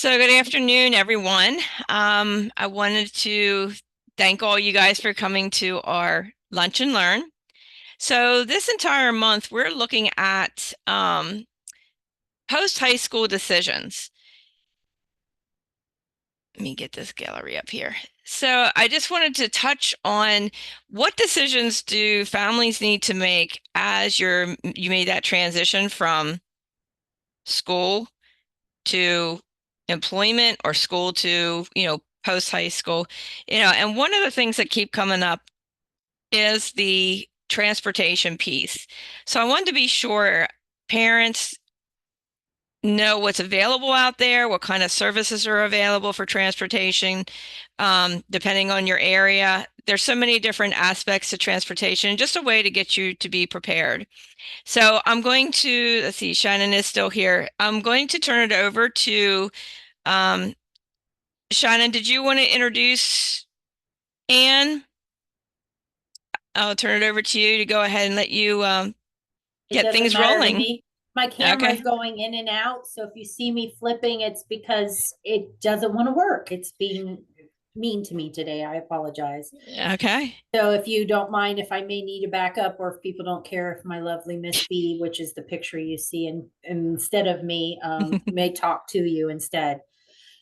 So good afternoon, everyone. I wanted to thank all you guys for coming to our Lunch and Learn. So this entire month, we're looking at post-high school decisions. Let me get this gallery up here. So I just wanted to touch on what decisions do families need to make as you made that transition from school to employment or school to, post high school, and one of the things that keep coming up is the transportation piece. So I wanted to be sure parents know what's available out there, what kind of services are available for transportation, depending on your area. There's so many different aspects to transportation, just a way to get you to be prepared. So I'm going to, let's see, Shannon is still here. I'm going to turn it over to um, Shannon, did you want to introduce Anne? I'll turn it over to you to go ahead and let you It get doesn't things matter to rolling. me. My camera is Okay. going in and out, so if you see me flipping, it's because it doesn't want to work. It's being mean to me today. I apologize. Okay. So if you don't mind, if I may need to back up, or if people don't care, if my lovely Miss B, which is the picture you see, and instead of me, may talk to you instead.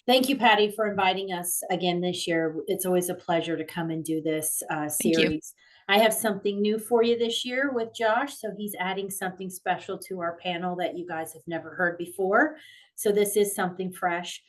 Thank you, Patty, for inviting us again this year. It's always a pleasure to come and do this Thank you. series. I have something new for you this year with Josh. So he's adding something special to our panel that you guys have never heard before. So this is something fresh.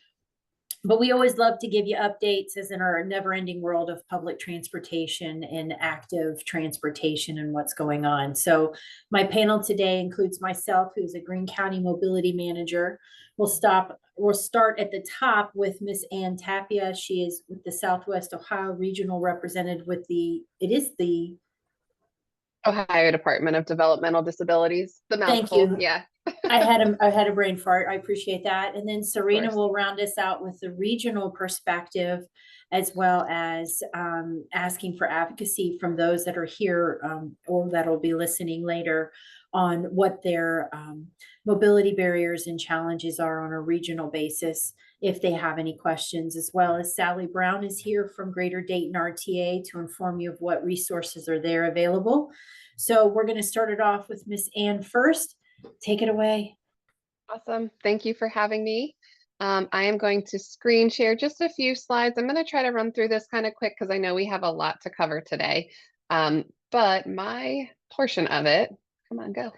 But we always love to give you updates as in our never ending world of public transportation and active transportation and what's going on. So, my panel today includes myself, who's a Greene County Mobility Manager. We'll start at the top with Miss Ann Tapia. She is with the Southwest Ohio Regional Representative with it is the Ohio Department of Developmental Disabilities. The thank mouthful, you. yeah. I had a brain fart. I appreciate that. And then Of Serena course. will round us out with the regional perspective, as well as asking for advocacy from those that are here or that'll be listening later on what their mobility barriers and challenges are on a regional basis if they have any questions, as well as Sally Brown is here from Greater Dayton RTA to inform you of what resources are there available. So we're going to start it off with Miss Ann first. Take it away. Awesome. Thank you for having me. I am going to screen share just a few slides. I'm going to try to run through this kind of quick because I know we have a lot to cover today. But my portion of it, come on, go,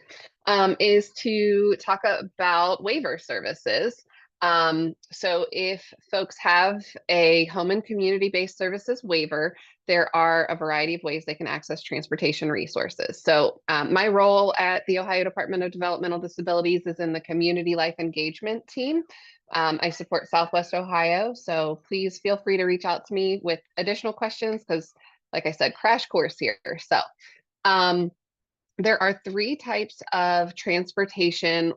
is to talk about waiver services. So if folks have a home and community-based services waiver, there are a variety of ways they can access transportation resources. So my role at the Ohio Department of Developmental Disabilities is in the Community Life Engagement team. I support Southwest Ohio, so please feel free to reach out to me with additional questions because, like I said, crash course here. So there are three types of transportation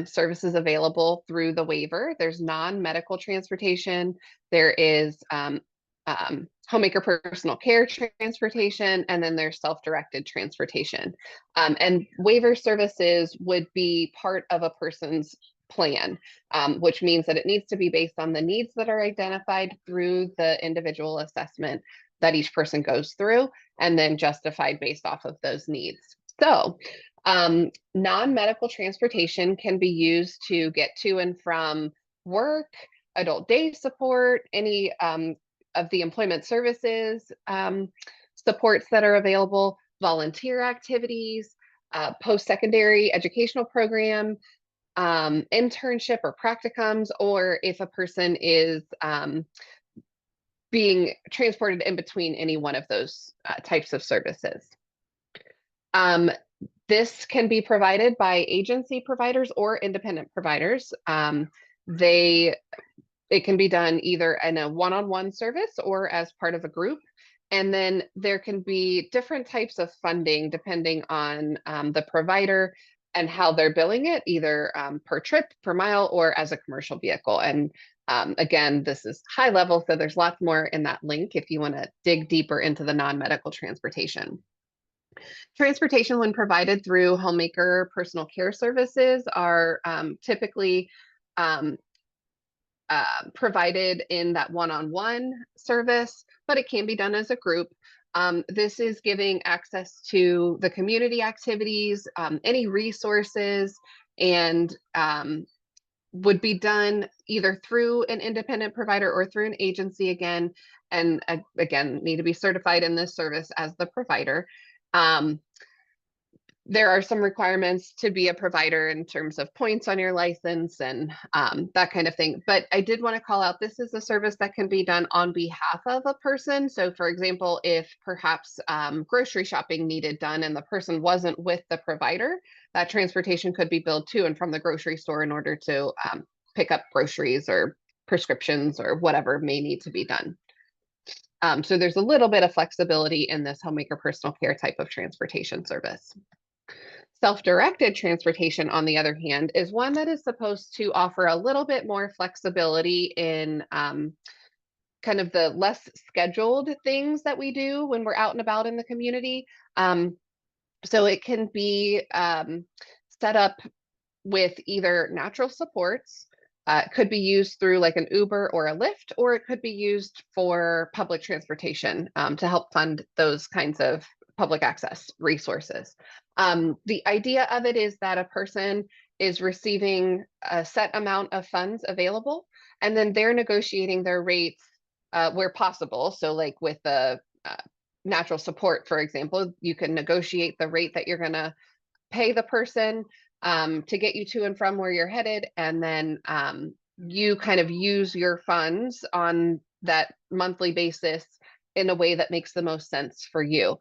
services available through the waiver. There's non-medical transportation, there is homemaker personal care transportation, and then there's self-directed transportation. And waiver services would be part of a person's plan, which means that it needs to be based on the needs that are identified through the individual assessment that each person goes through, and then justified based off of those needs. So non-medical transportation can be used to get to and from work, adult day support, any of the employment services supports that are available, volunteer activities, post-secondary educational program, internship or practicums, or if a person is being transported in between any one of those types of services. This can be provided by agency providers or independent providers. It can be done either in a one-on-one service or as part of a group. And then there can be different types of funding depending on the provider and how they're billing it, either per trip, per mile, or as a commercial vehicle. And again, this is high level, so there's lots more in that link if you want to dig deeper into the non-medical transportation. Transportation, when provided through homemaker personal care services, are typically provided in that one-on-one service, but it can be done as a group. This is giving access to the community activities, any resources, and would be done either through an independent provider or through an agency again, and again, need to be certified in this service as the provider. There are some requirements to be a provider in terms of points on your license and that kind of thing. But I did want to call out, this is a service that can be done on behalf of a person. So for example, if perhaps grocery shopping needed done and the person wasn't with the provider, that transportation could be billed to and from the grocery store in order to pick up groceries or prescriptions or whatever may need to be done. So there's a little bit of flexibility in this homemaker personal care type of transportation service. Self-directed transportation, on the other hand, is one that is supposed to offer a little bit more flexibility in kind of the less scheduled things that we do when we're out and about in the community. So it can be set up with either natural supports, it could be used through like an Uber or a Lyft, or it could be used for public transportation to help fund those kinds of public access resources. The idea of it is that a person is receiving a set amount of funds available, and then they're negotiating their rates where possible. So like with the natural support, for example, you can negotiate the rate that you're going to pay the person to get you to and from where you're headed, and then you kind of use your funds on that monthly basis in a way that makes the most sense for you.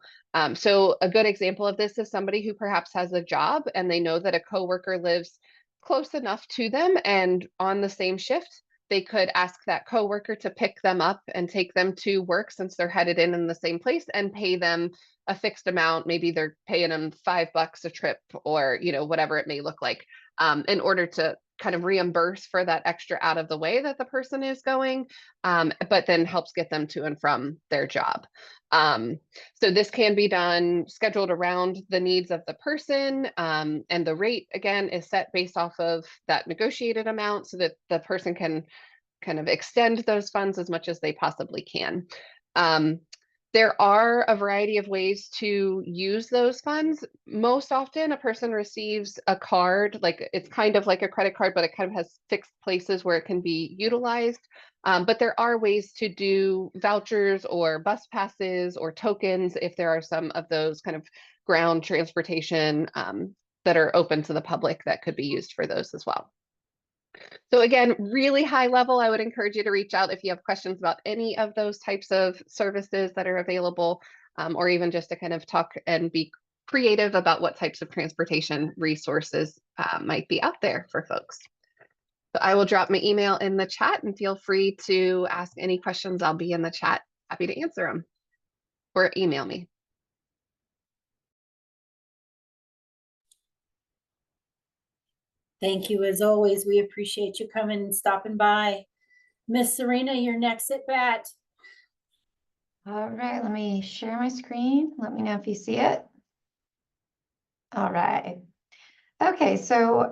So a good example of this is somebody who perhaps has a job and they know that a coworker lives close enough to them and on the same shift. They could ask that coworker to pick them up and take them to work since they're headed in the same place, and pay them a fixed amount. Maybe they're paying them $5 a trip, or whatever it may look like, in order to kind of reimburse for that extra out of the way that the person is going, but then helps get them to and from their job. So this can be done scheduled around the needs of the person, and the rate again is set based off of that negotiated amount so that the person can kind of extend those funds as much as they possibly can. There are a variety of ways to use those funds. Most often a person receives a card, like it's kind of like a credit card, but it kind of has fixed places where it can be utilized. But there are ways to do vouchers or bus passes or tokens if there are some of those kind of ground transportation that are open to the public that could be used for those as well. So again, really high level, I would encourage you to reach out if you have questions about any of those types of services that are available, or even just to kind of talk and be creative about what types of transportation resources might be out there for folks. So I will drop my email in the chat, and feel free to ask any questions. I'll be in the chat, happy to answer them, or email me. Thank you, as always. We appreciate you coming and stopping by. Miss Serena, you're next at bat. All right, let me share my screen. Let me know if you see it. All right. Okay, so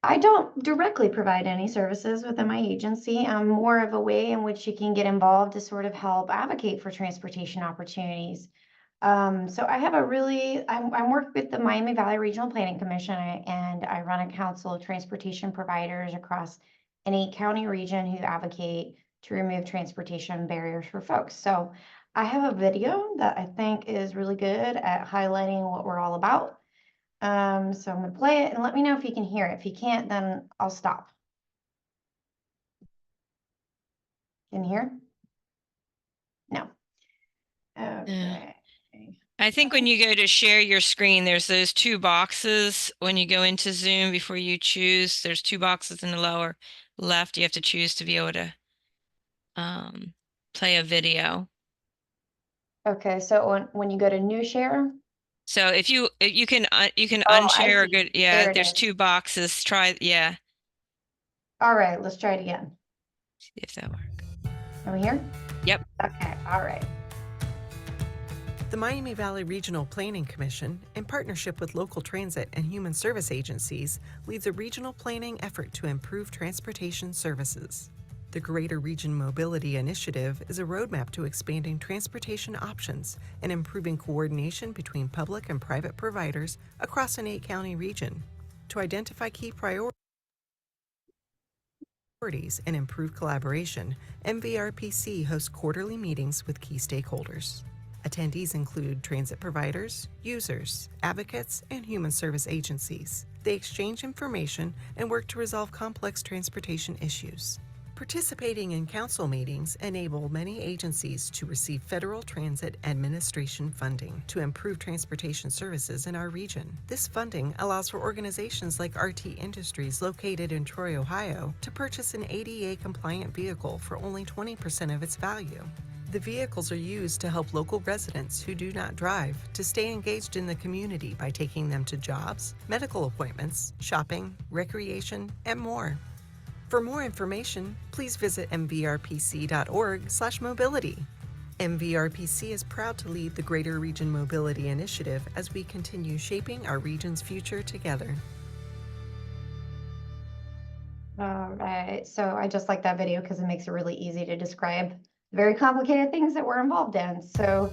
I don't directly provide any services within my agency. I'm more of a way in which you can get involved to sort of help advocate for transportation opportunities. So I have I'm working with the Miami Valley Regional Planning Commission, and I run a council of transportation providers across an 8-county region who advocate to remove transportation barriers for folks. So I have a video that I think is really good at highlighting what we're all about. So I'm gonna play it and let me know if you can hear it. If you can't, then I'll stop. Can you hear? No. Okay. I think when you go to share your screen, there's those two boxes. When you go into Zoom, before you choose, there's two boxes in the lower left. You have to choose to be able to play a video. Okay, so when you go to new share. So if you can Oh, unshare or I go, see. yeah, There it there's is. two boxes. Try, yeah. All right, let's try it again. See if that works. Can we hear? Yep. Okay, all right. The Miami Valley Regional Planning Commission, in partnership with local transit and human service agencies, leads a regional planning effort to improve transportation services. The Greater Region Mobility Initiative is a roadmap to expanding transportation options and improving coordination between public and private providers across an 8-county region. To identify key priorities and improve collaboration, MVRPC hosts quarterly meetings with key stakeholders. Attendees include transit providers, users, advocates, and human service agencies. They exchange information and work to resolve complex transportation issues. Participating in council meetings enable many agencies to receive federal transit administration funding to improve transportation services in our region. This funding allows for organizations like RT Industries located in Troy, Ohio, to purchase an ADA-compliant vehicle for only 20% of its value. The vehicles are used to help local residents who do not drive to stay engaged in the community by taking them to jobs, medical appointments, shopping, recreation, and more. For more information, please visit mvrpc.org/mobility. MVRPC is proud to lead the Greater Region Mobility Initiative as we continue shaping our region's future together. All right, so I just like that video because it makes it really easy to describe very complicated things that we're involved in. So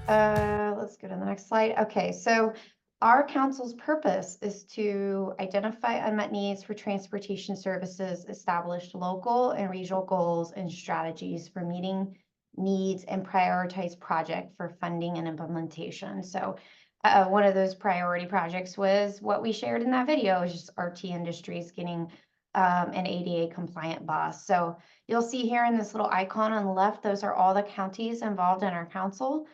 let's go to the next slide. Okay, so our council's purpose is to identify unmet needs for transportation services, establish local and regional goals and strategies for meeting needs, and prioritize project for funding and implementation. So one of those priority projects was what we shared in that video, is just RT Industries getting an ADA compliant bus. So you'll see here in this little icon on the left, those are all the counties involved in our council.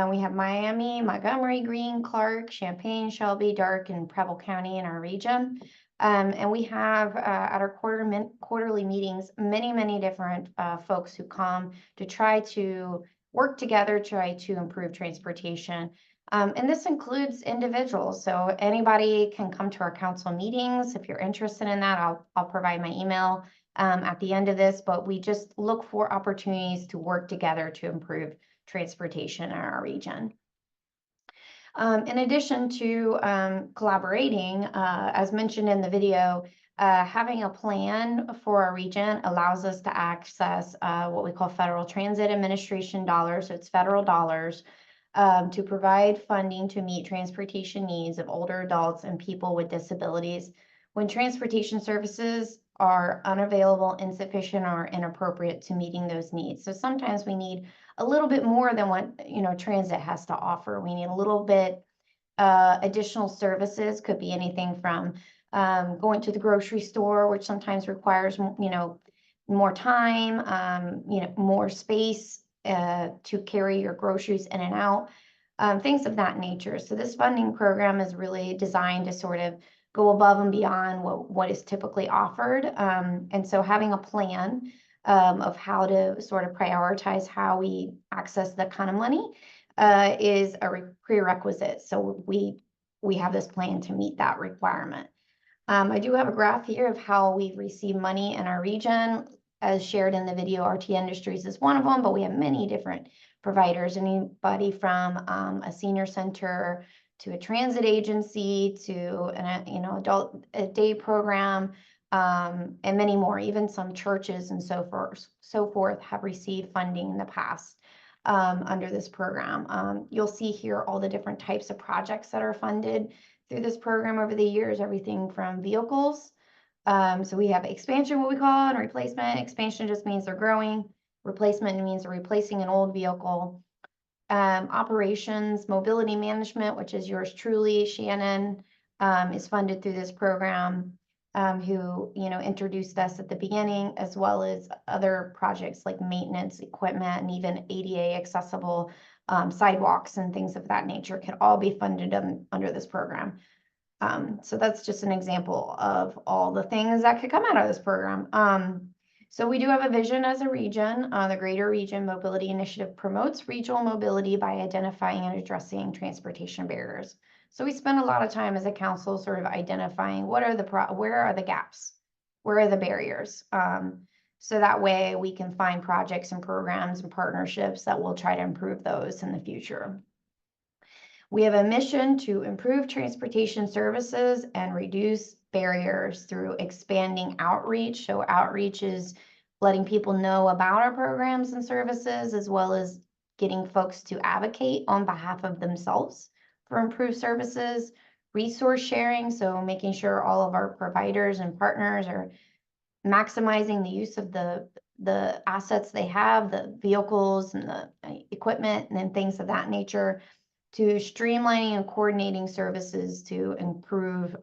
We have Miami, Montgomery, Greene, Clark, Champaign, Shelby, Darke, and Preble County in our region. And we have at our quarterly meetings, many different folks who come to try to work together, try to improve transportation. And this includes individuals. So anybody can come to our council meetings. If you're interested in that, I'll provide my email at the end of this, but we just look for opportunities to work together to improve transportation in our region. In addition to collaborating, as mentioned in the video, having a plan for our region allows us to access what we call Federal Transit Administration dollars. So it's federal dollars to provide funding to meet transportation needs of older adults and people with disabilities when transportation services are unavailable, insufficient, or inappropriate to meeting those needs. So sometimes we need a little bit more than what transit has to offer. We need a little bit additional services. Could be anything from going to the grocery store, which sometimes requires more time, more space to carry your groceries in and out, things of that nature. So this funding program is really designed to sort of go above and beyond what is typically offered. And so having a plan of how to sort of prioritize how we access that kind of money is a prerequisite. So we have this plan to meet that requirement. I do have a graph here of how we've received money in our region. As shared in the video, RT Industries is one of them, but we have many different providers, anybody from a senior center to a transit agency to an adult day program, and many more. Even some churches and so forth have received funding in the past under this program. You'll see here all the different types of projects that are funded through this program over the years, everything from vehicles. So we have expansion, what we call, and replacement. Expansion just means they're growing. Replacement means they're replacing an old vehicle. Operations, mobility management, which is yours truly, Shannon, is funded through this program, who introduced us at the beginning, as well as other projects like maintenance, equipment, and even ADA accessible sidewalks and things of that nature can all be funded under this program. So that's just an example of all the things that could come out of this program. So we do have a vision as a region. The Greater Region Mobility Initiative promotes regional mobility by identifying and addressing transportation barriers. So we spend a lot of time as a council sort of identifying where are the gaps, where are the barriers. So that way we can find projects and programs and partnerships that will try to improve those in the future. We have a mission to improve transportation services and reduce barriers through expanding outreach. So outreach is letting people know about our programs and services, as well as getting folks to advocate on behalf of themselves for improved services. Resource sharing, so making sure all of our providers and partners are maximizing the use of the assets they have, the vehicles and the equipment and then things of that nature, to streamlining and coordinating services to improve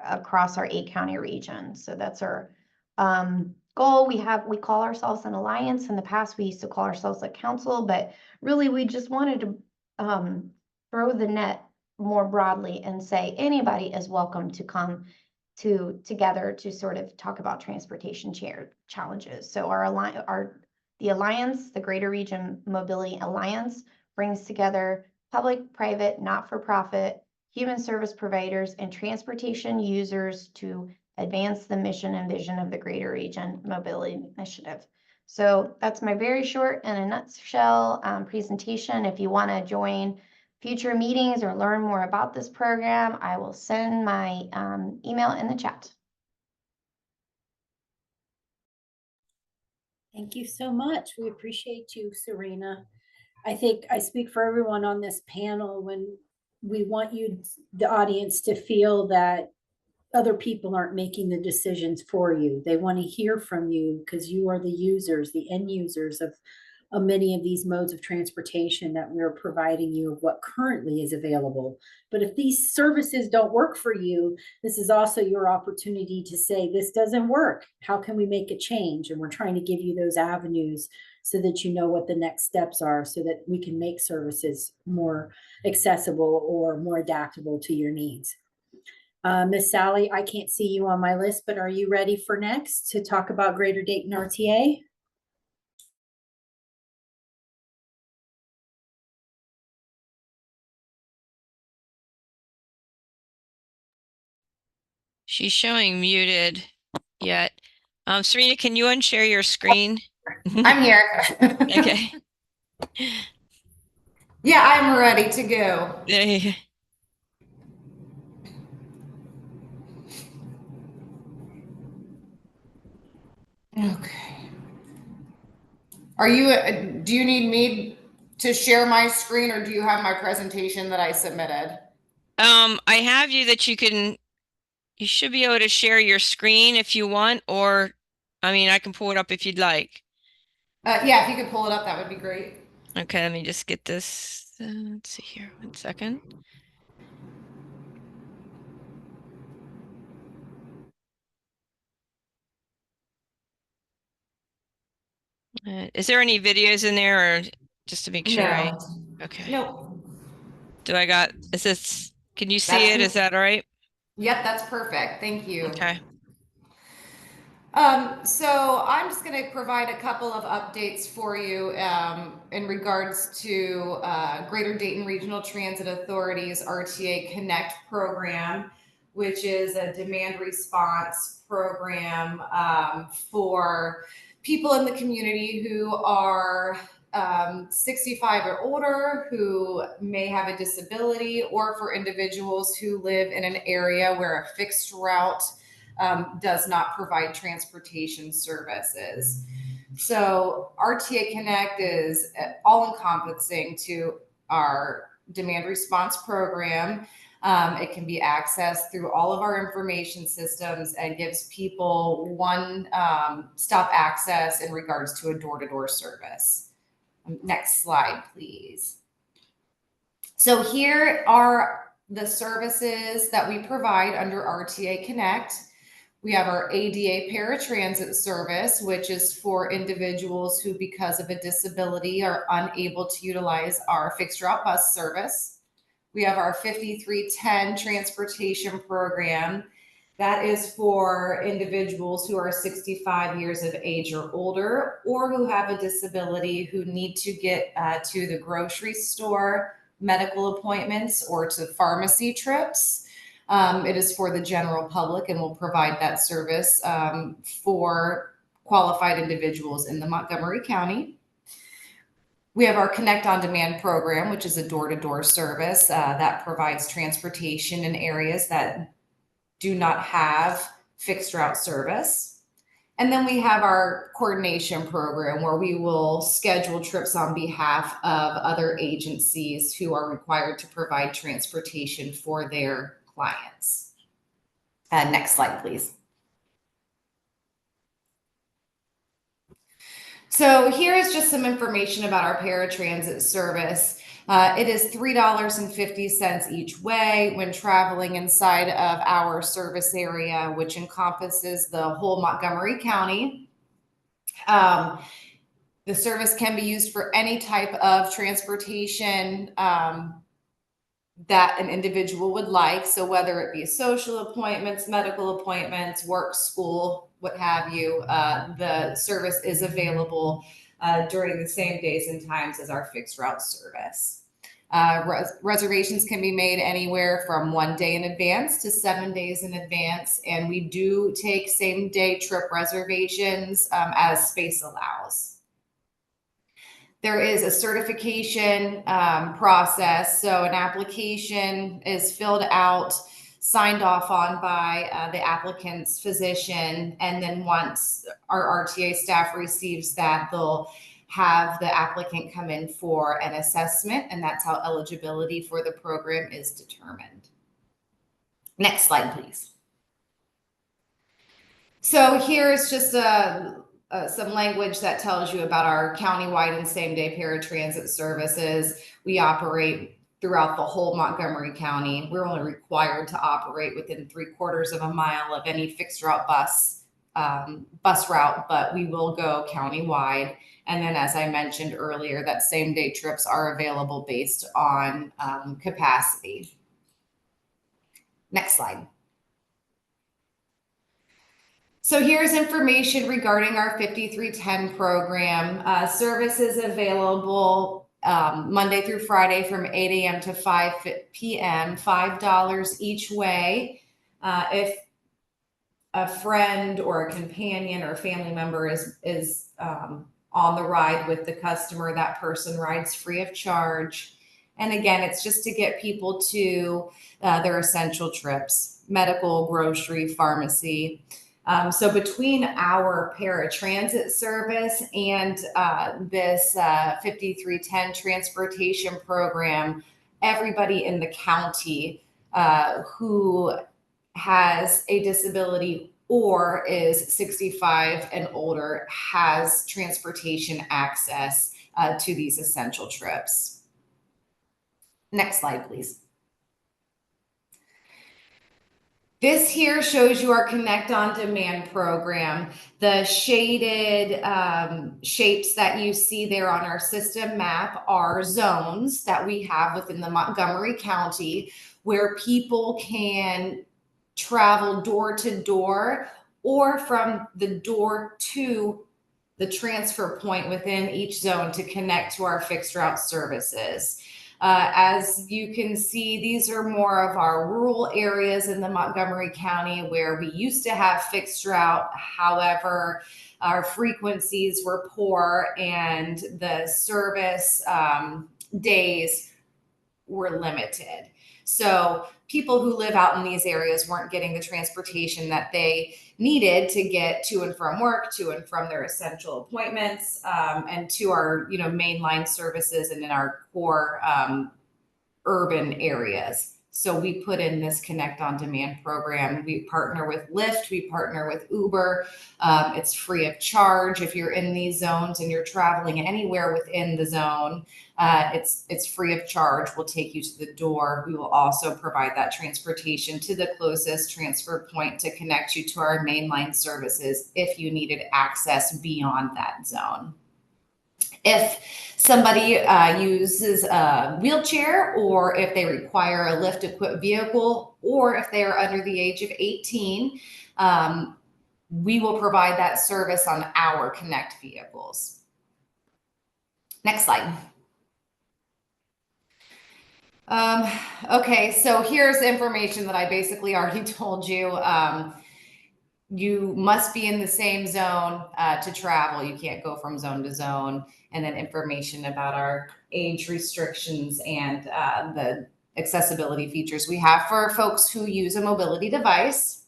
across our 8-county region. So that's our goal. We call ourselves an alliance. In the past, we used to call ourselves a council, but really we just wanted to throw the net more broadly and say anybody is welcome to come together to sort of talk about transportation challenges. So the alliance, the Greater Region Mobility Alliance, brings together public, private, not-for-profit, human service providers, and transportation users to advance the mission and vision of the Greater Region Mobility Initiative. So that's my very short and a nutshell presentation. If you want to join future meetings or learn more about this program, I will send my email in the chat. Thank you so much. We appreciate you, Serena. I think I speak for everyone on this panel when we want you, the audience, to feel that other people aren't making the decisions for you. They want to hear from you because you are the users, the end users of many of these modes of transportation that we're providing you of what currently is available. But if these services don't work for you, this is also your opportunity to say, this doesn't work. How can we make a change? And we're trying to give you those avenues so that you know what the next steps are, so that we can make services more accessible or more adaptable to your needs. Miss Sally, I can't see you on my list, but are you ready for next to talk about Greater Dayton RTA? She's showing muted yet. Serena, can you unshare your screen? I'm here. Okay. Yeah, I'm ready to go. There you Okay. Do you need me to share my screen, or do you have my presentation that I submitted? I have you that you should be able to share your screen if you want, or, I mean, I can pull it up if you'd like. Yeah, if you could pull it up, that would be great. Okay, let me just get this. Let's see here, 1 second. Is there any videos in there, or just to make sure okay. Nope. Can you see it? Is that all right? Yep, that's perfect. Thank you. Okay. So I'm just going to provide a couple of updates for you in regards to Greater Dayton Regional Transit Authority's RTA Connect program, which is a demand response program for people in the community who are 65 or older, who may have a disability, or for individuals who live in an area where a fixed route does not provide transportation services. So RTA Connect is all encompassing to our demand response program. It can be accessed through all of our information systems and gives people one stop access in regards to a door-to-door service. Next slide, please. So here are the services that we provide under RTA Connect. We have our ADA paratransit service, which is for individuals who, because of a disability, are unable to utilize our fixed route bus service. We have our 5310 transportation program. That is for individuals who are 65 years of age or older, or who have a disability, who need to get to the grocery store, medical appointments, or to pharmacy trips. It is for the general public and will provide that service for qualified individuals in the Montgomery County. We have our Connect on Demand program, which is a door-to-door service that provides transportation in areas that do not have fixed route service. And then we have our coordination program where we will schedule trips on behalf of other agencies who are required to provide transportation for their clients. Next slide, please. So here is just some information about our paratransit service. It is $3.50 each way when traveling inside of our service area, which encompasses the whole Montgomery County. The service can be used for any type of transportation that an individual would like. So whether it be social appointments, medical appointments, work, school, what have you, the service is available during the same days and times as our fixed route service. Reservations can be made anywhere from 1 day in advance to 7 days in advance. And we do take same day trip reservations as space allows. There is a certification process. So an application is filled out, signed off on by the applicant's physician. And then once our RTA staff receives that, they'll have the applicant come in for an assessment, and that's how eligibility for the program is determined. Next slide, please. So here's just some language that tells you about our countywide and same-day paratransit services. We operate throughout the whole Montgomery County. We're only required to operate within 3/4 of a mile of any fixed route bus route, but we will go countywide. And then, as I mentioned earlier, that same-day trips are available based on capacity. Next slide. So here's information regarding our 5310 program. Services available Monday through Friday from 8 a.m. to 5 p.m., $5 each way. If a friend or a companion or family member is on the ride with the customer, that person rides free of charge. And again, it's just to get people to their essential trips, medical, grocery, pharmacy. So between our paratransit service and this 5310 transportation program, everybody in the county who has a disability or is 65 and older has transportation access to these essential trips. Next slide, please. This here shows you our Connect on Demand program. The shaded shapes that you see there on our system map are zones that we have within the Montgomery County where people can travel door to door or from the door to the transfer point within each zone to connect to our fixed route services. As you can see, these are more of our rural areas in the Montgomery County where we used to have fixed route. However, our frequencies were poor and the service days were limited. So people who live out in these areas weren't getting the transportation that they needed to get to and from work, to and from their essential appointments, and to our mainline services and in our core urban areas. So we put in this Connect on Demand program. We partner with Lyft, we partner with Uber. It's free of charge. If you're in these zones and you're traveling anywhere within the zone, it's free of charge. We'll take you to the door. We will also provide that transportation to the closest transfer point to connect you to our mainline services if you needed access beyond that zone. If somebody uses a wheelchair, or if they require a lift-equipped vehicle, or if they are under the age of 18, we will provide that service on our Connect vehicles. Next slide. Okay, so here's information that I basically already told you. you must be in the same zone to travel. You can't go from zone to zone. And then information about our age restrictions and the accessibility features we have for folks who use a mobility device.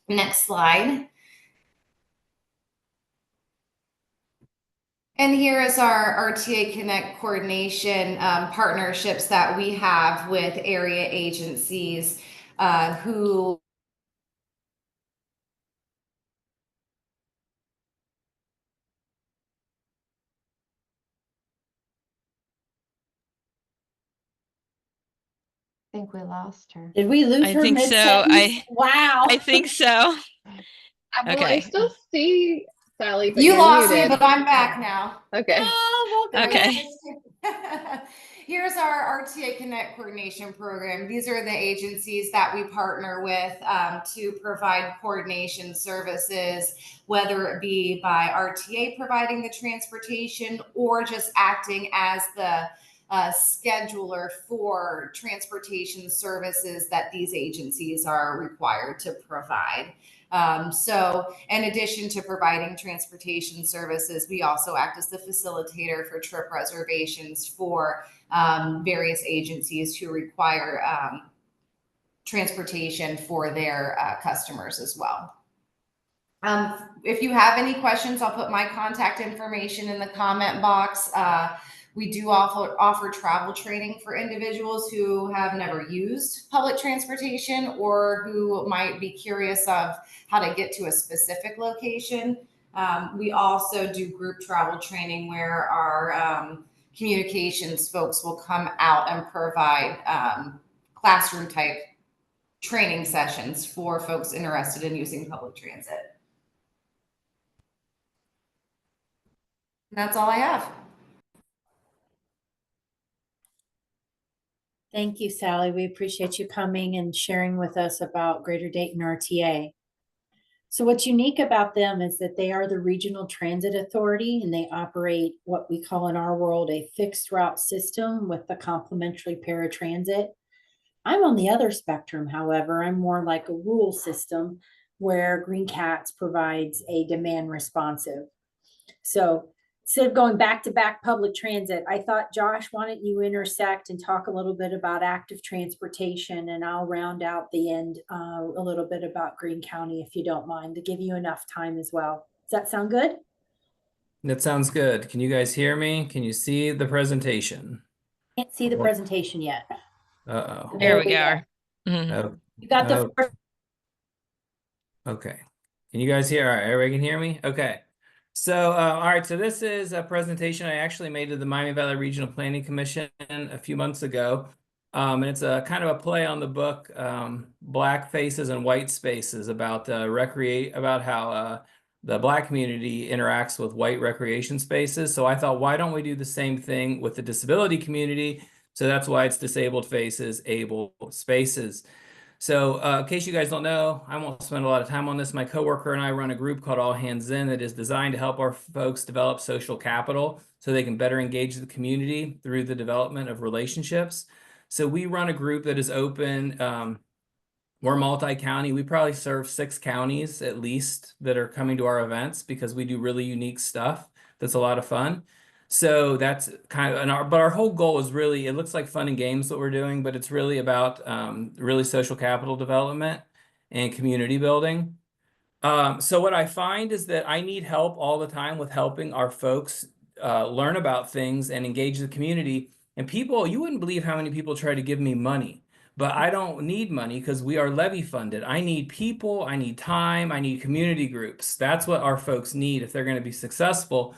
Next slide. And here is our RTA Connect coordination partnerships that we have with area agencies who I think we lost her. Did we lose I her think so. mid-sentence? Wow. I think so. Well, I Okay. still see Sally, but you you're lost muted. me, but I'm back now. Okay. Oh, well, Okay. Here's our RTA Connect coordination program. These are the agencies that we partner with to provide coordination services, whether it be by RTA providing the transportation or just acting as the scheduler for transportation services that these agencies are required to provide. So in addition to providing transportation services, we also act as the facilitator for trip reservations for various agencies who require transportation for their customers as well. If you have any questions, I'll put my contact information in the comment box. We do offer travel training for individuals who have never used public transportation or who might be curious of how to get to a specific location. We also do group travel training where our communications folks will come out and provide classroom type training sessions for folks interested in using public transit. That's all I have. Thank you, Sally. We appreciate you coming and sharing with us about Greater Dayton RTA. So what's unique about them is that they are the regional transit authority, and they operate what we call in our world a fixed route system with the complementary paratransit. I'm on the other spectrum, however. I'm more like a rural system where Green Cats provides a demand responsive. So instead of going back to back public transit, I thought, Josh, why don't you intersect and talk a little bit about active transportation, and I'll round out the end a little bit about Greene County, if you don't mind, to give you enough time as well. Does that sound good? That sounds good. Can you guys hear me? Can you see the presentation? Can't see the presentation yet. Uh-oh. There we go. Mhm. Oh, You got the first. okay. Can you guys hear? All right, everybody can hear me? Okay. So, all right, so this is a presentation I actually made to the Miami Valley Regional Planning Commission a few months ago. And it's a kind of a play on the book, Black Faces and White Spaces, about about how the Black community interacts with white recreation spaces. So I thought, why don't we do the same thing with the disability community? So that's why it's Disabled Faces, Able Spaces. So in case you guys don't know, I won't spend a lot of time on this. My coworker and I run a group called allhandsin that is designed to help our folks develop social capital so they can better engage the community through the development of relationships. So we run a group that is open. We're multi-county. We probably serve 6 counties at least that are coming to our events because we do really unique stuff that's a lot of fun. So that's kind of, but our whole goal is really, it looks like fun and games that we're doing, but it's really about really social capital development and community building. So what I find is that I need help all the time with helping our folks learn about things and engage the community. And people, you wouldn't believe how many people try to give me money, but I don't need money because we are levy funded. I need people, I need time, I need community groups. That's what our folks need if they're going to be successful.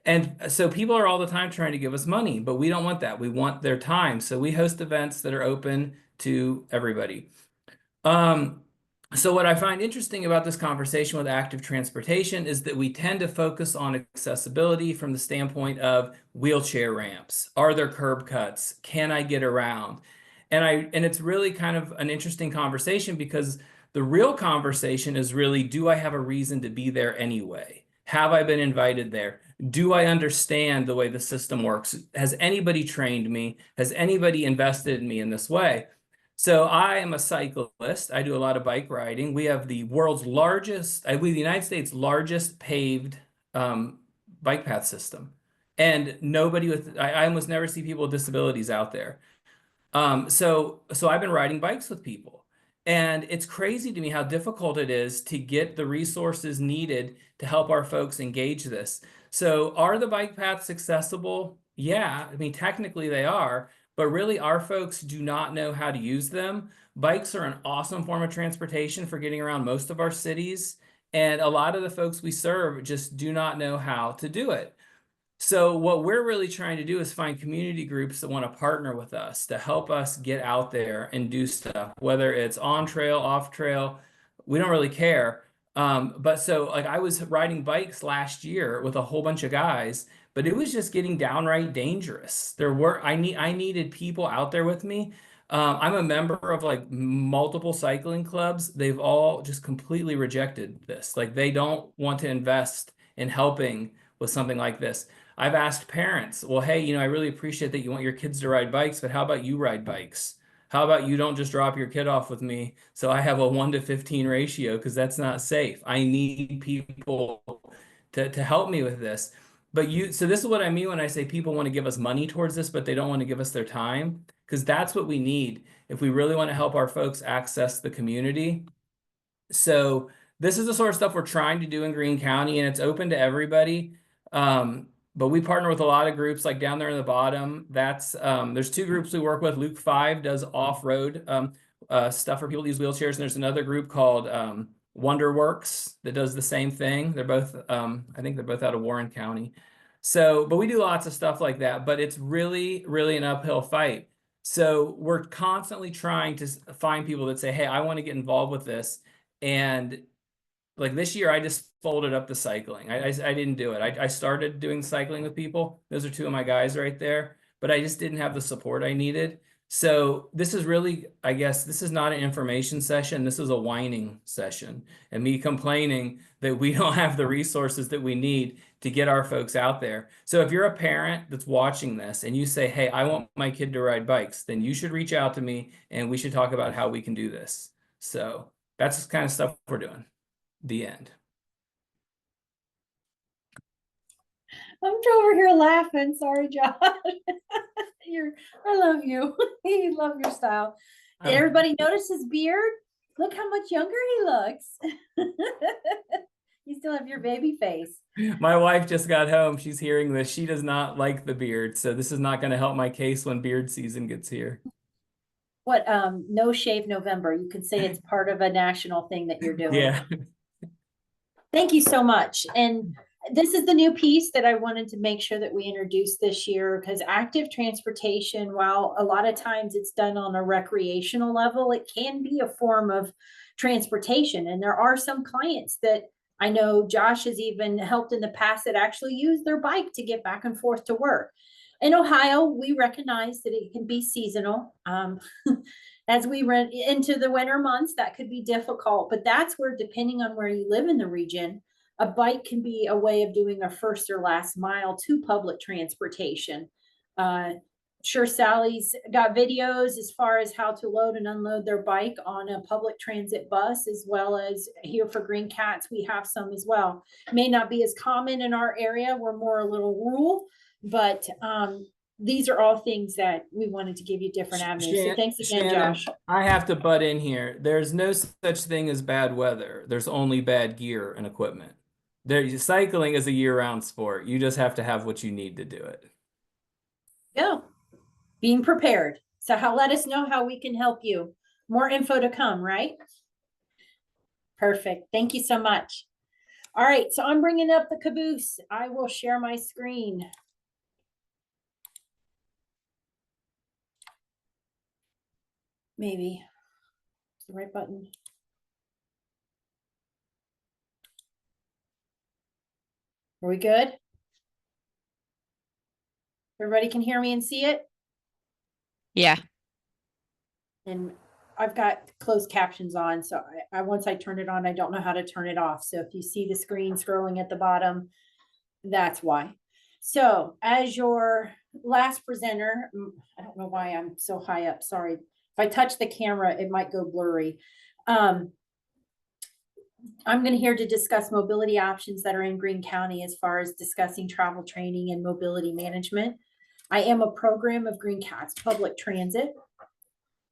And so people are all the time trying to give us money, but we don't want that. We want their time. So we host events that are open to everybody. So what I find interesting about this conversation with active transportation is that we tend to focus on accessibility from the standpoint of wheelchair ramps. Are there curb cuts? Can I get around? And it's really kind of an interesting conversation because the real conversation is really, do I have a reason to be there anyway? Have I been invited there? Do I understand the way the system works? Has anybody trained me? Has anybody invested in me in this way? So I am a cyclist. I do a lot of bike riding. We have the world's largest, I believe the United States' largest paved bike path system. And nobody with, I almost never see people with disabilities out there. So I've been riding bikes with people. And it's crazy to me how difficult it is to get the resources needed to help our folks engage this. So are the bike paths accessible? Yeah, I mean, technically they are, but really our folks do not know how to use them. Bikes are an awesome form of transportation for getting around most of our cities. And a lot of the folks we serve just do not know how to do it. So what we're really trying to do is find community groups that want to partner with us to help us get out there and do stuff, whether it's on trail, off trail, we don't really care. But so like I was riding bikes last year with a whole bunch of guys, but it was just getting downright dangerous. I needed people out there with me. I'm a member of like multiple cycling clubs. They've all just completely rejected this. Like they don't want to invest in helping with something like this. I've asked parents, well, hey, I really appreciate that you want your kids to ride bikes, but how about you ride bikes? How about you don't just drop your kid off with me so I have a 1-to-15 ratio because that's not safe. I need people to help me with this. So this is what I mean when I say people want to give us money towards this, but they don't want to give us their time, because that's what we need if we really want to help our folks access the community. So this is the sort of stuff we're trying to do in Greene County, and it's open to everybody. But we partner with a lot of groups, like down there in the bottom. There's 2 groups we work with. Luke 5 does off-road stuff for people to use wheelchairs, and there's another group called Wonderworks that does the same thing. They're both, I think they're both out of Warren County. But we do lots of stuff like that, but it's really, really an uphill fight. So we're constantly trying to find people that say, hey, I want to get involved with this. And like this year, I just folded up the cycling. I didn't do it. I started doing cycling with people. Those are 2 of my guys right there, but I just didn't have the support I needed. So this is really, I guess, this is not an information session. This is a whining session and me complaining that we don't have the resources that we need to get our folks out there. So if you're a parent that's watching this and you say, hey, I want my kid to ride bikes, then you should reach out to me and we should talk about how we can do this. So that's the kind of stuff we're doing. The end. I'm over here laughing. Sorry, Josh. I love you. I love your style. Did everybody notice his beard? Look how much younger he looks. You still have your baby face. My wife just got home. She's hearing this. She does not like the beard. So this is not going to help my case when beard season gets here. What, No Shave November. You can say it's part of a national thing that you're doing. Yeah. Thank you so much. And this is the new piece that I wanted to make sure that we introduced this year, because active transportation, while a lot of times it's done on a recreational level, it can be a form of transportation. And there are some clients that I know Josh has even helped in the past that actually use their bike to get back and forth to work. In Ohio, we recognize that it can be seasonal. As we run into the winter months, that could be difficult, but that's where, depending on where you live in the region, a bike can be a way of doing a first or last mile to public transportation. Sure, Sally's got videos as far as how to load and unload their bike on a public transit bus, as well as here for Green Cats, we have some as well. May not be as common in our area. We're more a little rural, but these are all things that we wanted to give you different avenues. So thanks again, Shannon, Josh. I have to butt in here. There's no such thing as bad weather. There's only bad gear and equipment. Cycling is a year-round sport. You just have to have what you need to do it. Yeah, being prepared. So let us know how we can help you. More info to come, right? Perfect. Thank you so much. All right, so I'm bringing up the caboose. I will share my screen. Maybe it's the right button. Are we good? Everybody can hear me and see it? Yeah. And I've got closed captions on, so once I turn it on, I don't know how to turn it off. So if you see the screen scrolling at the bottom, that's why. So as your last presenter, I don't know why I'm so high up, sorry. If I touch the camera, it might go blurry. I'm here to discuss mobility options that are in Greene County as far as discussing travel training and mobility management. I am a program of Green Cats Public Transit.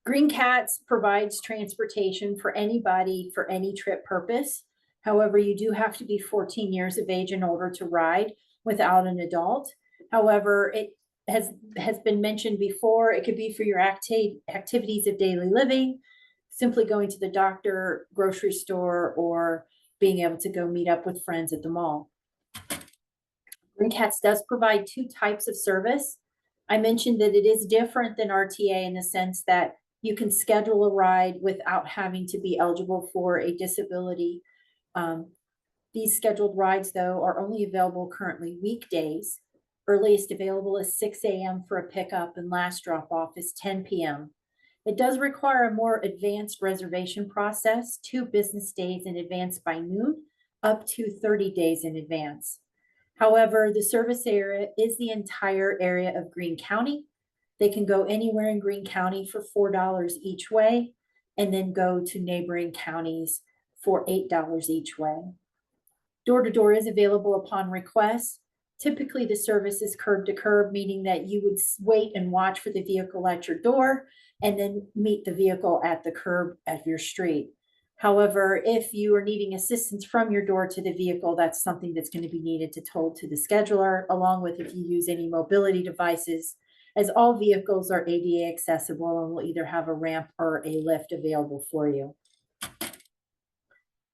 Green Cats provides transportation for anybody for any trip purpose. However, you do have to be 14 years of age in order to ride without an adult. However, it has been mentioned before, it could be for your activities of daily living, simply going to the doctor, grocery store, or being able to go meet up with friends at the mall. Green Cats does provide 2 types of service. I mentioned that it is different than RTA in the sense that you can schedule a ride without having to be eligible for a disability. These scheduled rides, though, are only available currently weekdays. Earliest available is 6 a.m. for a pickup, and last drop off is 10 p.m. It does require a more advanced reservation process, 2 business days in advance by noon, up to 30 days in advance. However, the service area is the entire area of Greene County. They can go anywhere in Greene County for $4 each way, and then go to neighboring counties for $8 each way. Door-to-door is available upon request. Typically, the service is curb to curb, meaning that you would wait and watch for the vehicle at your door and then meet the vehicle at the curb at your street. However, if you are needing assistance from your door to the vehicle, that's something that's going to be needed to told to the scheduler, along with if you use any mobility devices, as all vehicles are ADA accessible and will either have a ramp or a lift available for you.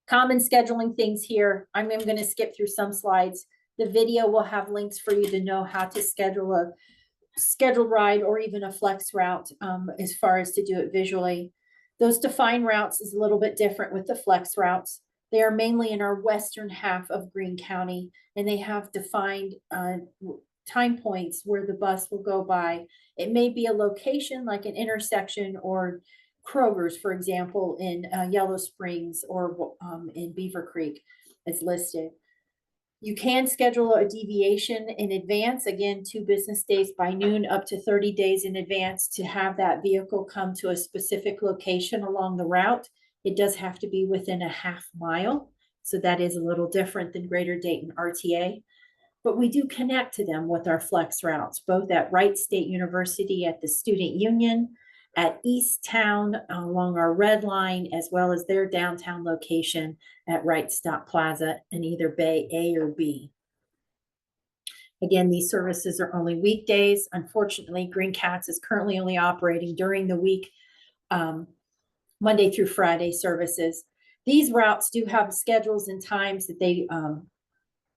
Common scheduling things here. I'm going to skip through some slides. The video will have links for you to know how to schedule a scheduled ride or even a flex route, as far as to do it visually. Those defined routes is a little bit different with the flex routes. They are mainly in our western half of Greene County, and they have defined time points where the bus will go by. It may be a location like an intersection or Kroger's, for example, in Yellow Springs or in Beaver Creek is listed. You can schedule a deviation in advance, again, 2 business days by noon, up to 30 days in advance to have that vehicle come to a specific location along the route. It does have to be within a half mile. So that is a little different than Greater Dayton RTA. But we do connect to them with our flex routes, both at Wright State University at the Student Union, at East Town along our red line, as well as their downtown location at Wright Stop Plaza in either Bay A or B. Again, these services are only weekdays. Unfortunately, Green Cats is currently only operating during the week, Monday through Friday services. These routes do have schedules and times that they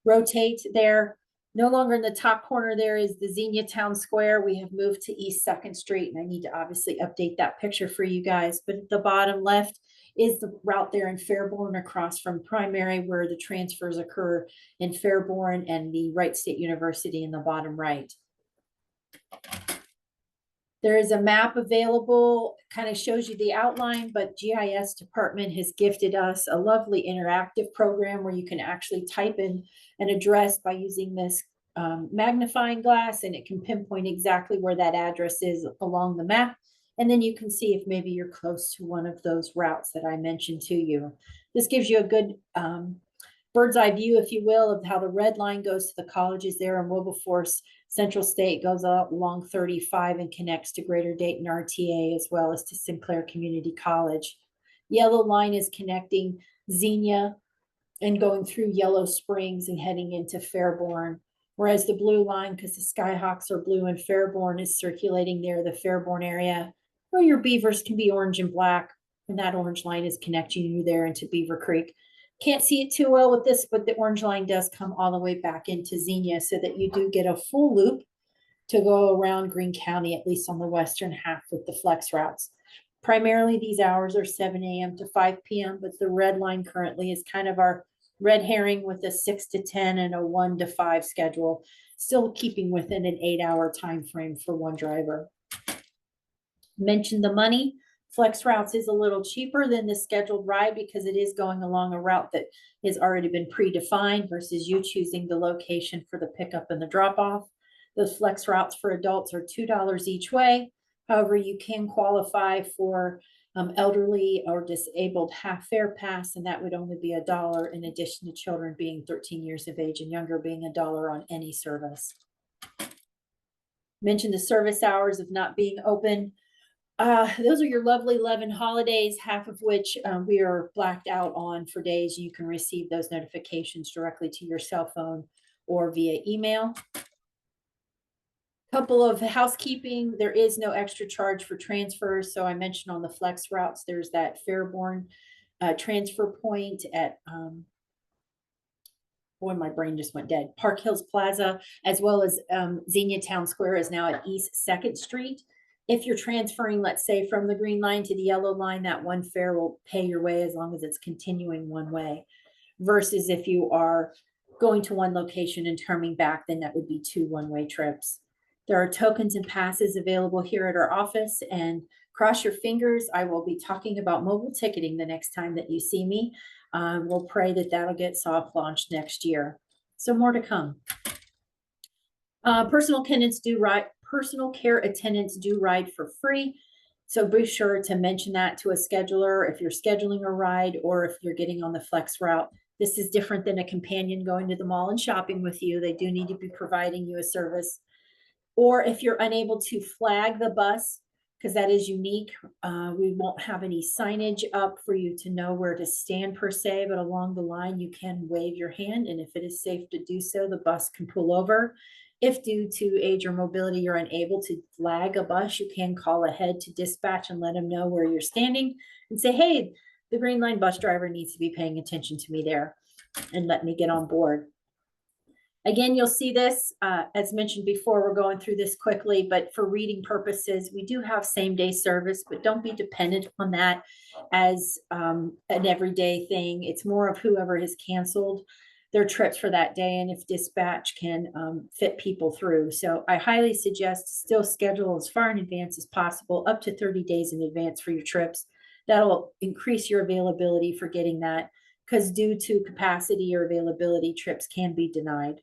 rotate there. No longer in the top corner there is the Xenia Town Square. We have moved to East 2nd Street, and I need to obviously update that picture for you guys. But at the bottom left is the route there in Fairborn across from Primary, where the transfers occur in Fairborn, and the Wright State University in the bottom right. There is a map available, kind of shows you the outline, but GIS department has gifted us a lovely interactive program where you can actually type in an address by using this magnifying glass, and it can pinpoint exactly where that address is along the map. And then you can see if maybe you're close to one of those routes that I mentioned to you. This gives you a good bird's eye view, if you will, of how the red line goes to the colleges there in Wilberforce. Central State goes out along 35 and connects to Greater Dayton RTA as well as to Sinclair Community College. Yellow line is connecting Xenia and going through Yellow Springs and heading into Fairborn. Whereas the blue line, because the Skyhawks are blue and Fairborn, is circulating near the Fairborn area, or your Beavers can be orange and black, and that orange line is connecting you there into Beaver Creek. Can't see it too well with this, but the orange line does come all the way back into Xenia so that you do get a full loop to go around Greene County, at least on the western half with the flex routes. Primarily, these hours are 7 a.m. to 5 p.m., but the red line currently is kind of our red herring with a 6 to 10 and a 1 to 5 schedule, still keeping within an 8-hour time frame for one driver. Mentioned the money. Flex routes is a little cheaper than the scheduled ride because it is going along a route that has already been predefined versus you choosing the location for the pickup and the drop off. Those flex routes for adults are $2 each way. However, you can qualify for elderly or disabled half fare pass, and that would only be $1 in addition to children being 13 years of age and younger being $1 on any service. Mentioned the service hours of not being open. Those are your lovely 11 holidays, half of which we are blacked out on for days. You can receive those notifications directly to your cell phone or via email. Couple of housekeeping, there is no extra charge for transfers. So I mentioned on the flex routes, there's that Fairborn transfer point at, boy, my brain just went dead. Park Hills Plaza, as well as Xenia Town Square is now at East 2nd Street. If you're transferring, let's say, from the green line to the yellow line, that one fare will pay your way as long as it's continuing one way. Versus if you are going to one location and turning back, then that would be 2 one-way trips. There are tokens and passes available here at our office, and cross your fingers. I will be talking about mobile ticketing the next time that you see me. We'll pray that that'll get soft launched next year. So more to come. Personal care attendants do ride for free. So be sure to mention that to a scheduler if you're scheduling a ride or if you're getting on the flex route. This is different than a companion going to the mall and shopping with you. They do need to be providing you a service. Or if you're unable to flag the bus, because that is unique, we won't have any signage up for you to know where to stand per se, but along the line, you can wave your hand. And if it is safe to do so, the bus can pull over. If due to age or mobility, you're unable to flag a bus, you can call ahead to dispatch and let them know where you're standing and say, hey, the Green Line bus driver needs to be paying attention to me there and let me get on board. Again, you'll see this, as mentioned before, we're going through this quickly, but for reading purposes, we do have same-day service, but don't be dependent on that as an everyday thing. It's more of whoever has canceled their trips for that day and if dispatch can fit people through. So I highly suggest to still schedule as far in advance as possible, up to 30 days in advance for your trips. That'll increase your availability for getting that, because due to capacity or availability, trips can be denied.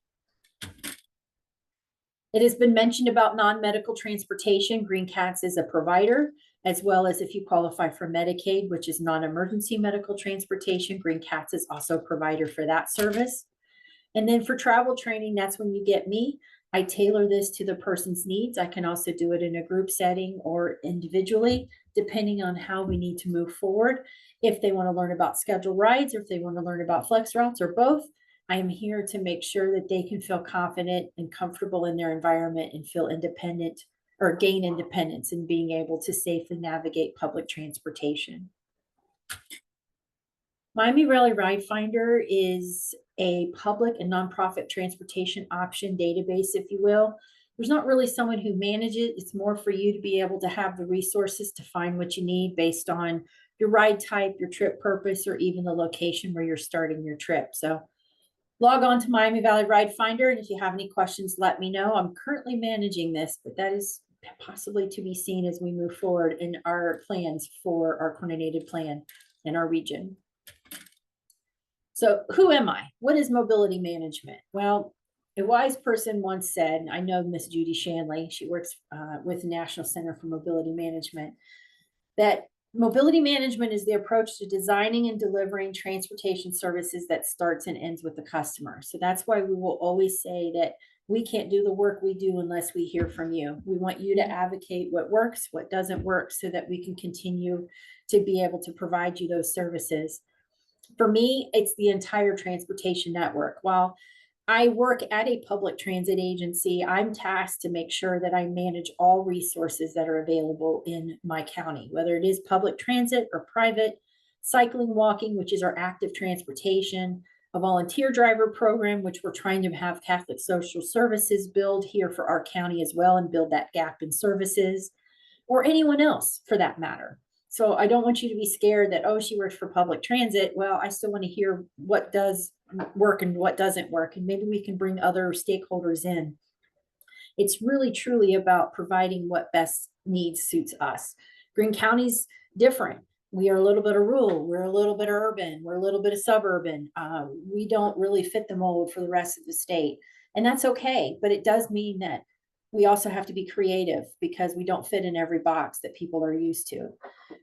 It has been mentioned about non-medical transportation. Green Cats is a provider, as well as if you qualify for Medicaid, which is non-emergency medical transportation. Green Cats is also a provider for that service. And then for travel training, that's when you get me. I tailor this to the person's needs. I can also do it in a group setting or individually, depending on how we need to move forward. If they want to learn about scheduled rides, or if they want to learn about flex routes, or both, I am here to make sure that they can feel confident and comfortable in their environment and feel independent or gain independence in being able to safely navigate public transportation. Miami Rally Ride Finder is a public and nonprofit transportation option database, if you will. There's not really someone who manages it. It's more for you to be able to have the resources to find what you need based on your ride type, your trip purpose, or even the location where you're starting your trip. So log on to Miami Valley Ride Finder, and if you have any questions, let me know. I'm currently managing this, but that is possibly to be seen as we move forward in our plans for our coordinated plan in our region. So who am I? What is mobility management? Well, a wise person once said, I know Miss Judy Shanley, she works with the National Center for Mobility Management, that mobility management is the approach to designing and delivering transportation services that starts and ends with the customer. So that's why we will always say that we can't do the work we do unless we hear from you. We want you to advocate what works, what doesn't work, so that we can continue to be able to provide you those services. For me, it's the entire transportation network. While I work at a public transit agency, I'm tasked to make sure that I manage all resources that are available in my county, whether it is public transit or private, cycling, walking, which is our active transportation, a volunteer driver program, which we're trying to have Catholic Social Services build here for our county as well and build that gap in services, or anyone else for that matter. So I don't want you to be scared that, oh, she works for public transit. Well, I still want to hear what does work and what doesn't work. And maybe we can bring other stakeholders in. It's really, truly about providing what best needs suits us. Greene County's different. We are a little bit of rural. We're a little bit of urban. We're a little bit of suburban. We don't really fit the mold for the rest of the state. And that's okay. But it does mean that we also have to be creative because we don't fit in every box that people are used to.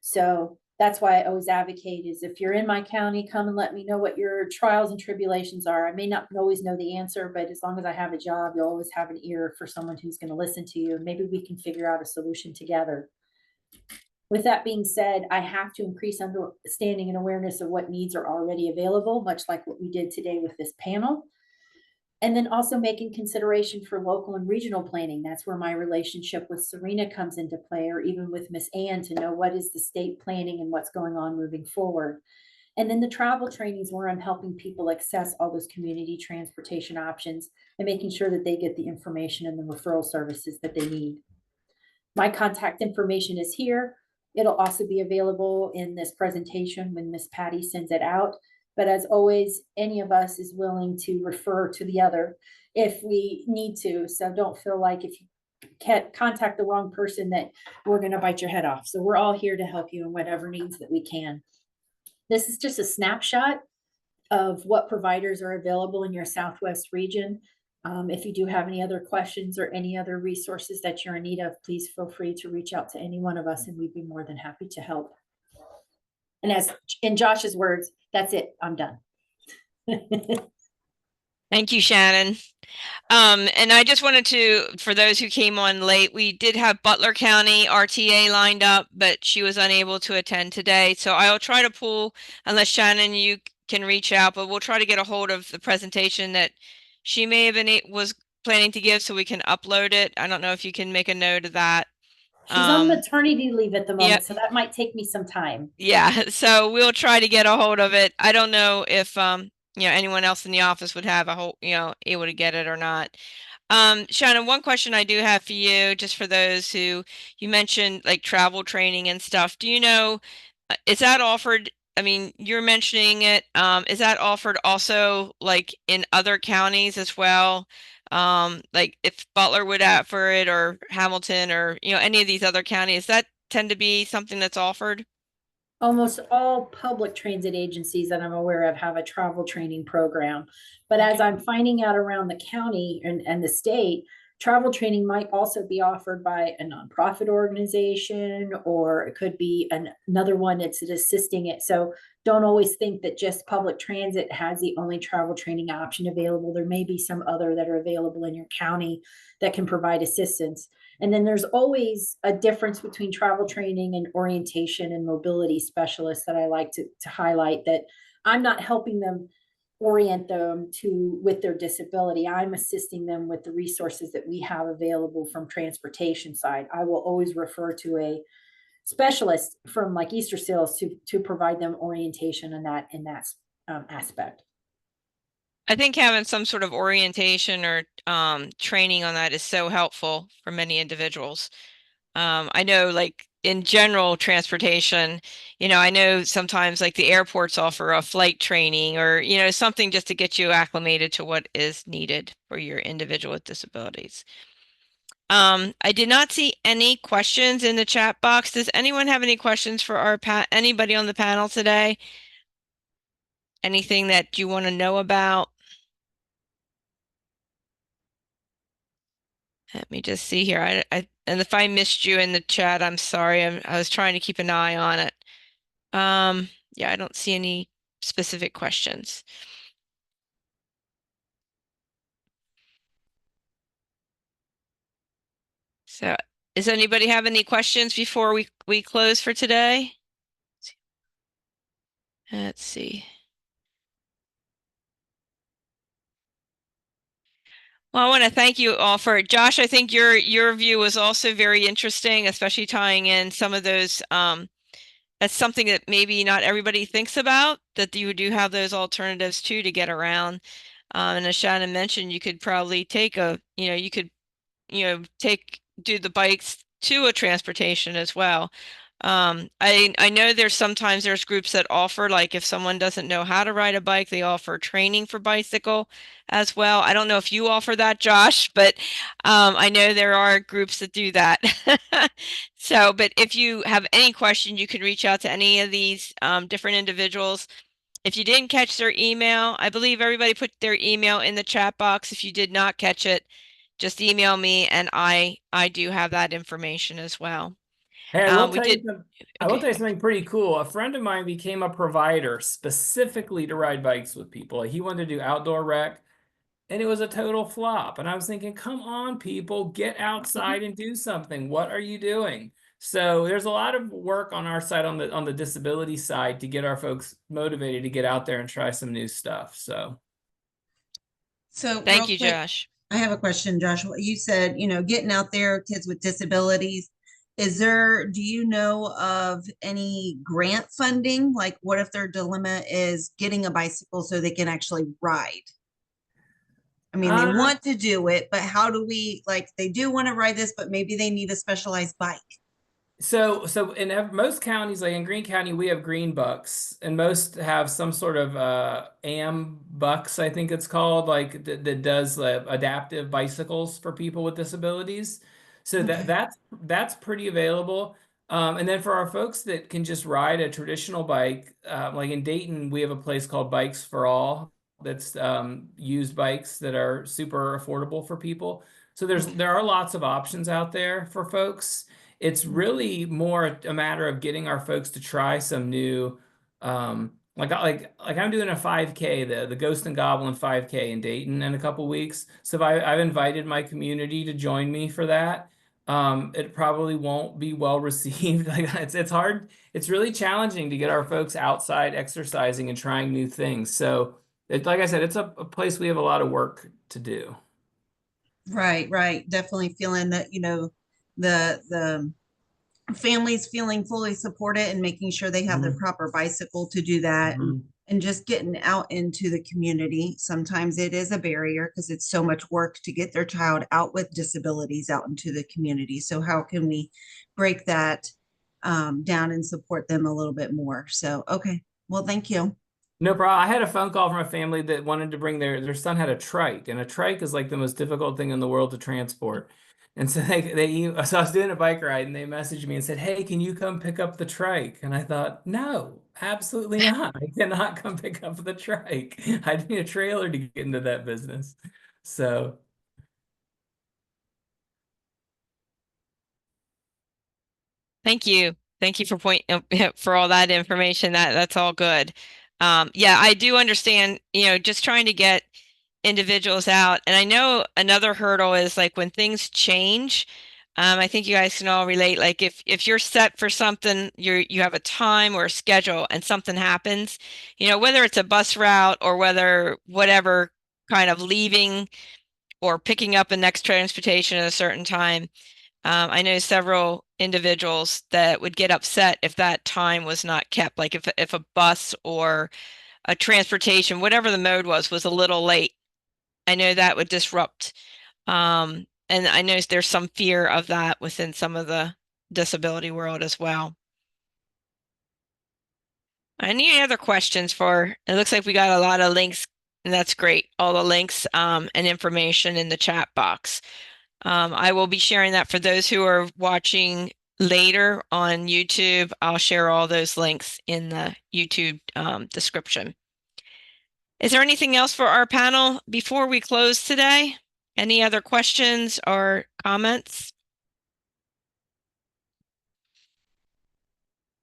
So that's why I always advocate is if you're in my county, come and let me know what your trials and tribulations are. I may not always know the answer, but as long as I have a job, you'll always have an ear for someone who's going to listen to you. Maybe we can figure out a solution together. With that being said, I have to increase understanding and awareness of what needs are already available, much like what we did today with this panel. And then also making consideration for local and regional planning. That's where my relationship with Serena comes into play, or even with Miss Ann, to know what is the state planning and what's going on moving forward. And then the travel trainings where I'm helping people access all those community transportation options and making sure that they get the information and the referral services that they need. My contact information is here. It'll also be available in this presentation when Miss Patty sends it out. But as always, any of us is willing to refer to the other if we need to. So don't feel like if you can't contact the wrong person that we're going to bite your head off. So we're all here to help you in whatever needs that we can. This is just a snapshot of what providers are available in your Southwest region. If you do have any other questions or any other resources that you're in need of, please feel free to reach out to any one of us and we'd be more than happy to help. And as in Josh's words, that's it, I'm done. Thank you, Shannon. And I just wanted to, for those who came on late, we did have Butler County RTA lined up, but she was unable to attend today. So I'll try to pull, unless Shannon, you can reach out, but we'll try to get a hold of the presentation that she may have been was planning to give so we can upload it. I don't know if you can make a note of that. She's on maternity leave at the moment, Yep. so that might take me some time. Yeah, so we'll try to get a hold of it. I don't know if anyone else in the office would have a whole, able to get it or not. Shannon, one question I do have for you, just for those who you mentioned like travel training and stuff. Do you know, is that offered? I mean, you're mentioning it. Is that offered also like in other counties as well? Like if Butler would offer it, or Hamilton, or any of these other counties, that tend to be something that's offered? Almost all public transit agencies that I'm aware of have a travel training program. But as I'm finding out around the county and the state, travel training might also be offered by a nonprofit organization, or it could be another one that's assisting it. So don't always think that just public transit has the only travel training option available. There may be some other that are available in your county that can provide assistance. And then there's always a difference between travel training and orientation and mobility specialists that I like to highlight, that I'm not helping them orient them with their disability. I'm assisting them with the resources that we have available from transportation side. I will always refer to a specialist from like Easter Seals to provide them orientation in that aspect. I think having some sort of orientation or training on that is so helpful for many individuals. I know like in general transportation, I know sometimes like the airports offer a flight training or, something just to get you acclimated to what is needed for your individual with disabilities. I did not see any questions in the chat box. Does anyone have any questions for anybody on the panel today? Anything that you want to know about? Let me just see here. And if I missed you in the chat, I'm sorry. I was trying to keep an eye on it. Yeah, I don't see any specific questions. So, does anybody have any questions before we close for today? Let's see. Well, I want to thank you all for it. Josh, I think your view was also very interesting, especially tying in some of those. That's something that maybe not everybody thinks about, that you do have those alternatives too to get around. And as Shannon mentioned, you could probably take do the bikes to a transportation as well. I know sometimes there's groups that offer, like if someone doesn't know how to ride a bike, they offer training for bicycle as well. I don't know if you offer that, Josh, but I know there are groups that do that. So, but if you have any question, you can reach out to any of these different individuals. If you didn't catch their email, I believe everybody put their email in the chat box. If you did not catch it, just email me, and I do have that information as well. Hey, I will We tell you did. some, I will Okay. tell you something pretty cool. A friend of mine became a provider specifically to ride bikes with people. He wanted to do outdoor rec, and it was a total flop. And I was thinking, come on, people, get outside and do something. What are you doing? So there's a lot of work on our side on the disability side to get our folks motivated to get out there and try some new stuff. So So Thank real you, quick, Josh. I have a question, Joshua. You said, getting out there, kids with disabilities. Do you know of any grant funding? Like what if their dilemma is getting a bicycle so they can actually ride? I mean, they uh, want to do it, but how do we, like, they do want to ride this, but maybe they need a specialized bike. so in most counties, like in Greene County, we have green bucks, and most have some sort of AM bucks, I think it's called, like that does adaptive bicycles for people with disabilities. So Okay. that's pretty available. And then for our folks that can just ride a traditional bike, like in Dayton, we have a place called Bikes for All that's used bikes that are super affordable for people. So there are lots of options out there for folks. It's really more a matter of getting our folks to try some new, like I'm doing a 5K, the Ghost and Goblin 5K in Dayton in a couple weeks. So I've invited my community to join me for that. It probably won't be well received. Like it's hard. It's really challenging to get our folks outside exercising and trying new things. So like I said, it's a place we have a lot of work to do. Right, right. Definitely feeling that, the families feeling fully supported and making sure they have the Mhm. proper bicycle to do that, and Mhm. just getting out into the community. Sometimes it is a barrier because it's so much work to get their child out with disabilities out into the community. So how can we break that down and support them a little bit more? So, okay. Well, thank you. No problem. I had a phone call from a family that wanted to bring their son had a trike, and a trike is like the most difficult thing in the world to transport. And so so I was doing a bike ride, and they messaged me and said, "Hey, can you come pick up the trike?" And I thought, "No, absolutely not. I cannot come pick up the trike. I need a trailer to get into that business." So Thank you. Thank you for for all that information. That's all good. Yeah, I do understand, just trying to get individuals out. And I know another hurdle is like when things change. I think you guys can all relate. Like if you're set for something, you have a time or a schedule, and something happens, whether it's a bus route or whether whatever kind of leaving or picking up the next transportation at a certain time. I know several individuals that would get upset if that time was not kept, like if a bus or a transportation, whatever the mode was a little late. I know that would disrupt. And I know there's some fear of that within some of the disability world as well. Any other questions it looks like we got a lot of links, and that's great. All the links and information in the chat box. I will be sharing that for those who are watching later on YouTube. I'll share all those links in the YouTube description. Is there anything else for our panel before we close today? Any other questions or comments?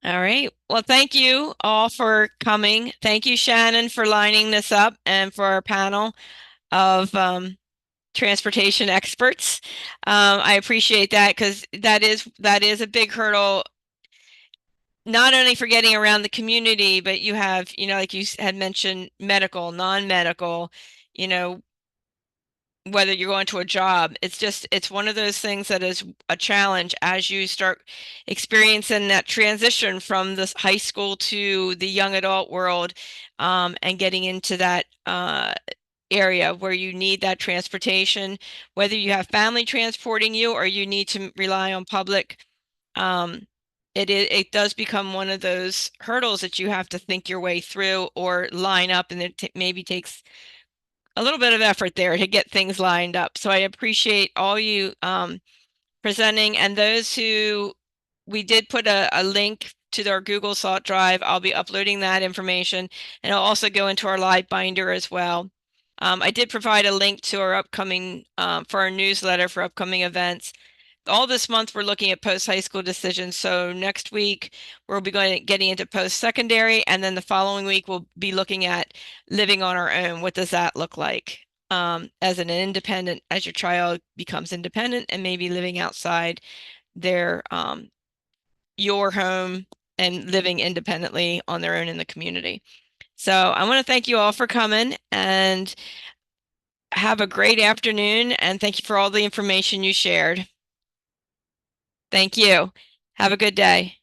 All right. Well, thank you all for coming. Thank you, Shannon, for lining this up, and for our panel of transportation experts. I appreciate that, because that is a big hurdle, not only for getting around the community, but you have, like you had mentioned, medical, non-medical, whether you're going to a job. It's one of those things that is a challenge as you start experiencing that transition from the high school to the young adult world, and getting into that area where you need that transportation, whether you have family transporting you or you need to rely on public. It does become one of those hurdles that you have to think your way through or line up, and it maybe takes a little bit of effort there to get things lined up. So I appreciate all you presenting, and those who we did put a link to their Google Salt Drive. I'll be uploading that information, and it'll also go into our live binder as well. I did provide a link to our upcoming, for our newsletter for upcoming events. All this month, we're looking at post-high school decisions. So next week, we'll be getting into post-secondary, and then the following week, we'll be looking at living on our own. What does that look like? As an independent, as your child becomes independent and maybe living outside their your home and living independently on their own in the community. So I want to thank you all for coming, and have a great afternoon, and thank you for all the information you shared. Thank you. Have a good day.